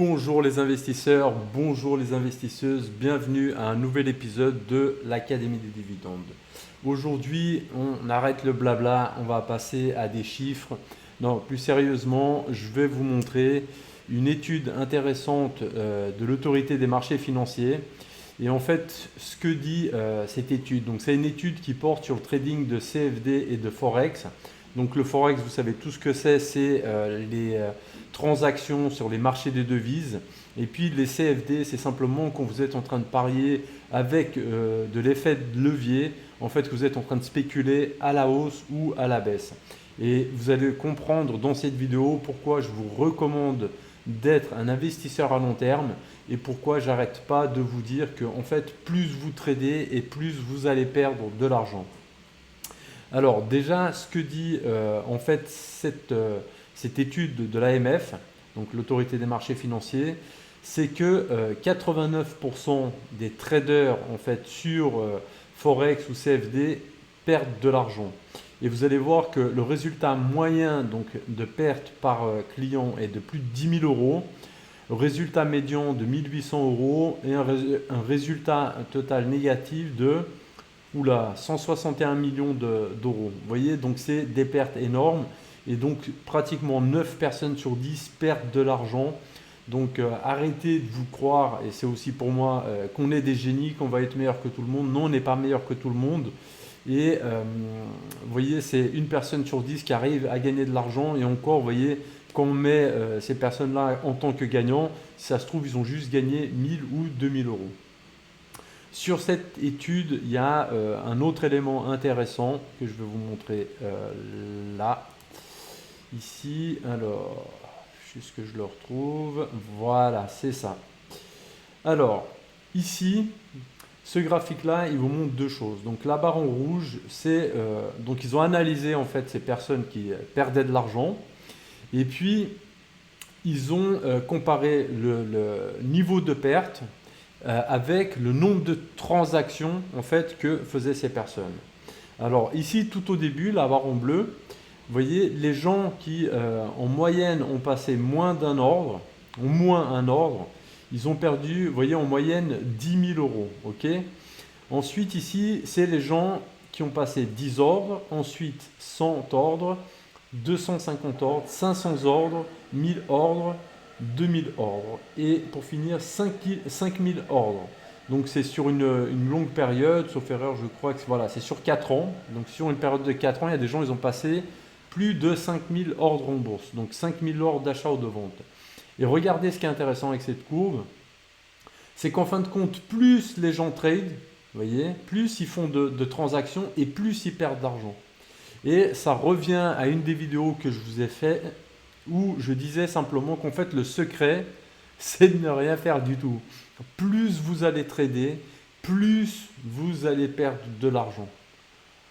Bonjour les investisseurs, bonjour les investisseuses, bienvenue à un nouvel épisode de l'Académie des dividendes. Aujourd'hui, on arrête le blabla, on va passer à des chiffres. Non, plus sérieusement, je vais vous montrer une étude intéressante de l'autorité des marchés financiers. Et en fait, ce que dit cette étude, donc c'est une étude qui porte sur le trading de CFD et de Forex. Donc le Forex, vous savez tout ce que c'est les transactions sur les marchés des devises. Et puis les CFD, c'est simplement quand vous êtes en train de parier avec de l'effet de levier, en fait que vous êtes en train de spéculer à la hausse ou à la baisse. Et vous allez comprendre dans cette vidéo pourquoi je vous recommande d'être un investisseur à long terme et pourquoi j'arrête pas de vous dire que en fait plus vous tradez et plus vous allez perdre de l'argent. Alors déjà, ce que dit en fait cette étude de l'AMF, donc l'autorité des marchés financiers, c'est que 89% des traders en fait sur Forex ou CFD perdent de l'argent. Et vous allez voir que le résultat moyen donc, de perte par client est de plus de 10 000 euros, résultat médian de 1 800 euros et un résultat total négatif de 161 millions d'euros. Vous voyez, donc c'est des pertes énormes et donc pratiquement 9 personnes sur 10 perdent de l'argent. Donc arrêtez de vous croire, et c'est aussi pour moi, qu'on est des génies, qu'on va être meilleur que tout le monde. Non, on n'est pas meilleur que tout le monde. Et vous voyez, c'est une personne sur 10 qui arrive à gagner de l'argent. Et encore, vous voyez, quand on met ces personnes-là en tant que gagnants, si ça se trouve, ils ont juste gagné 1000 ou 2000 euros. Sur cette étude, il y a un autre élément intéressant que je vais vous montrer là, ici. Alors, juste que je le retrouve. Voilà, c'est ça. Alors, ici, ce graphique-là, il vous montre deux choses. Donc, la barre en rouge, c'est donc ils ont analysé en fait ces personnes qui perdaient de l'argent, et puis ils ont comparé le niveau de perte avec le nombre de transactions en fait que faisaient ces personnes. Alors ici, tout au début, la barre en bleu, vous voyez, les gens qui en moyenne ont passé moins d'un ordre, ont moins un ordre, ils ont perdu, vous voyez, en moyenne 10 000 euros. Ok. Ensuite ici, c'est les gens qui ont passé 10 ordres, ensuite 100 ordres, 250 ordres, 500 ordres, 1000 ordres, 2000 ordres et pour finir 5000 ordres. Donc c'est sur une longue période, sauf erreur je crois que voilà, c'est sur 4 ans. Donc sur une période de 4 ans, il y a des gens, ils ont passé plus de 5000 ordres en bourse. Donc 5000 ordres d'achat ou de vente. Et regardez ce qui est intéressant avec cette courbe, c'est qu'en fin de compte, plus les gens trade, vous voyez, plus ils font de transactions et plus ils perdent d'argent. Et ça revient à une des vidéos que je vous ai fait où je disais simplement qu'en fait le secret c'est de ne rien faire du tout. Plus vous allez trader, plus vous allez perdre de l'argent.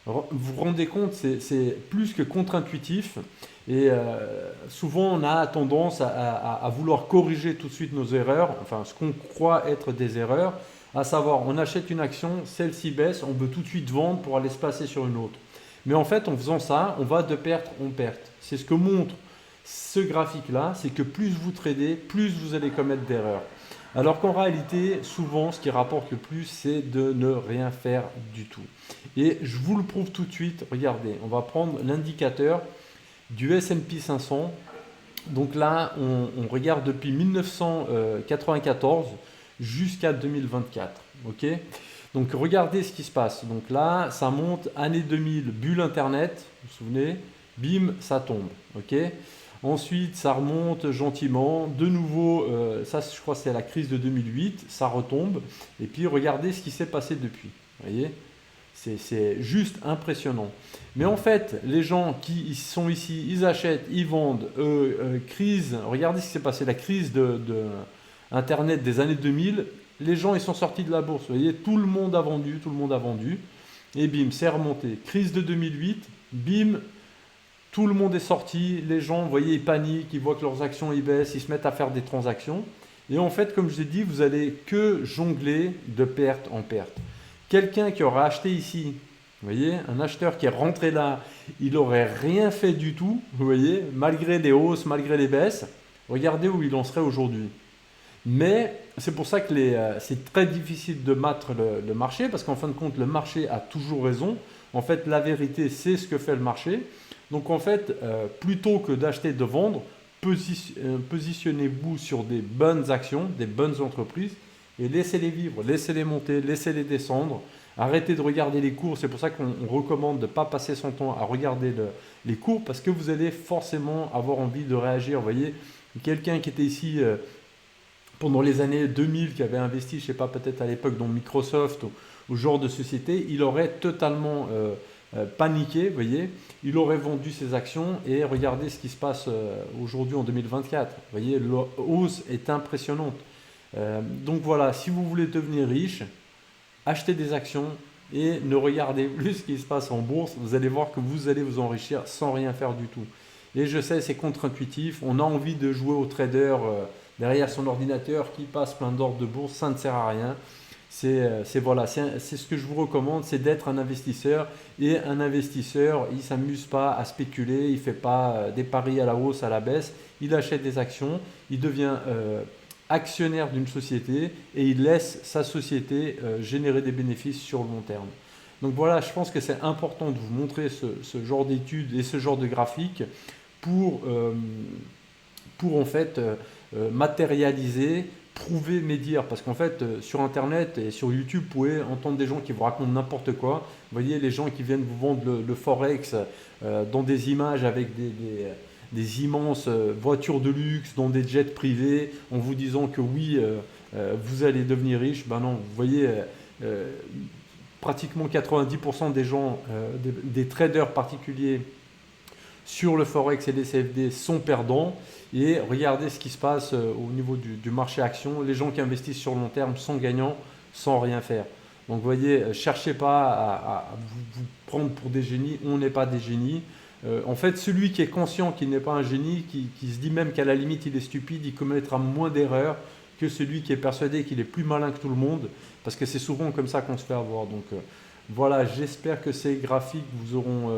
Vous vous rendez compte, c'est plus que contre-intuitif et souvent on a tendance à vouloir corriger tout de suite nos erreurs, enfin ce qu'on croit être des erreurs, à savoir on achète une action, celle-ci baisse, on veut tout de suite vendre pour aller se passer sur une autre. Mais en fait en faisant ça, on va de perte en perte. C'est ce que montre ce graphique-là, c'est que plus vous tradez, plus vous allez commettre d'erreurs. Alors qu'en réalité, souvent, ce qui rapporte le plus, c'est de ne rien faire du tout. Et je vous le prouve tout de suite. Regardez, on va prendre l'indicateur du S&P 500. Donc là, on regarde depuis 1994 jusqu'à 2024. Ok ? Donc regardez ce qui se passe. Donc là, ça monte année 2000, bulle Internet, vous vous souvenez ? Bim, ça tombe. Ok ? Ensuite, ça remonte gentiment. De nouveau, ça je crois c'est la crise de 2008, ça retombe. Et puis regardez ce qui s'est passé depuis. Vous voyez, c'est juste impressionnant. Mais en fait, les gens qui sont ici, ils achètent, ils vendent. Crise, regardez ce qui s'est passé, la crise de Internet des années 2000. Les gens, ils sont sortis de la bourse. Vous voyez, tout le monde a vendu, tout le monde a vendu. Et bim, c'est remonté. Crise de 2008, bim. Tout le monde est sorti, les gens, vous voyez, ils paniquent, ils voient que leurs actions ils baissent, ils se mettent à faire des transactions. Et en fait, comme je l'ai dit, vous allez que jongler de perte en perte. Quelqu'un qui aura acheté ici, vous voyez, un acheteur qui est rentré là, il n'aurait rien fait du tout, vous voyez, malgré les hausses, malgré les baisses. Regardez où il en serait aujourd'hui. Mais c'est pour ça que c'est très difficile de battre le marché parce qu'en fin de compte, le marché a toujours raison. En fait, la vérité, c'est ce que fait le marché. Donc en fait, plutôt que d'acheter, de vendre, positionnez-vous sur des bonnes actions, des bonnes entreprises et laissez-les vivre, laissez-les monter, laissez-les descendre. Arrêtez de regarder les cours. C'est pour ça qu'on recommande de ne pas passer son temps à regarder les cours parce que vous allez forcément avoir envie de réagir. Vous voyez, quelqu'un qui était ici pendant les années 2000, qui avait investi, je ne sais pas, peut-être à l'époque dans Microsoft ou genre de société, il aurait totalement paniqué, vous voyez, il aurait vendu ses actions et regardez ce qui se passe aujourd'hui en 2024. Vous voyez, la hausse est impressionnante. Donc voilà, si vous voulez devenir riche, achetez des actions et ne regardez plus ce qui se passe en bourse. Vous allez voir que vous allez vous enrichir sans rien faire du tout. Et je sais, c'est contre-intuitif. On a envie de jouer au trader derrière son ordinateur qui passe plein d'ordres de bourse. Ça ne sert à rien. Voilà, c'est ce que je vous recommande, c'est d'être un investisseur. Et un investisseur, il ne s'amuse pas à spéculer, il ne fait pas des paris à la hausse, à la baisse. Il achète des actions, il devient actionnaire d'une société et il laisse sa société générer des bénéfices sur le long terme. Donc voilà, je pense que c'est important de vous montrer ce genre d'études et ce genre de graphiques pour, euh, pour en fait matérialiser, prouver mes dires. Parce qu'en fait, sur Internet et sur YouTube, vous pouvez entendre des gens qui vous racontent n'importe quoi. Vous voyez, les gens qui viennent vous vendre le Forex dans des images avec des immenses voitures de luxe, dans des jets privés, en vous disant que oui, vous allez devenir riche. Ben non, vous voyez, pratiquement 90% des gens, des traders particuliers sur le Forex et les CFD sont perdants. Et regardez ce qui se passe au niveau du marché action. Les gens qui investissent sur le long terme sont gagnants sans rien faire. Donc vous voyez, cherchez pas à vous prendre pour des génies. On n'est pas des génies. En fait, celui qui est conscient qu'il n'est pas un génie, qui se dit même qu'à la limite il est stupide, il commettra moins d'erreurs que celui qui est persuadé qu'il est plus malin que tout le monde. Parce que c'est souvent comme ça qu'on se fait avoir. Donc voilà, j'espère que ces graphiques vous auront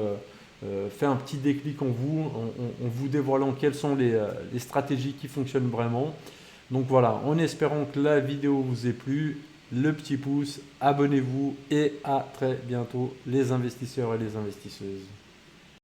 fait un petit déclic en vous, en vous dévoilant quelles sont les stratégies qui fonctionnent vraiment. Donc voilà, en espérant que la vidéo vous ait plu, le petit pouce, abonnez-vous et à très bientôt les investisseurs et les investisseuses.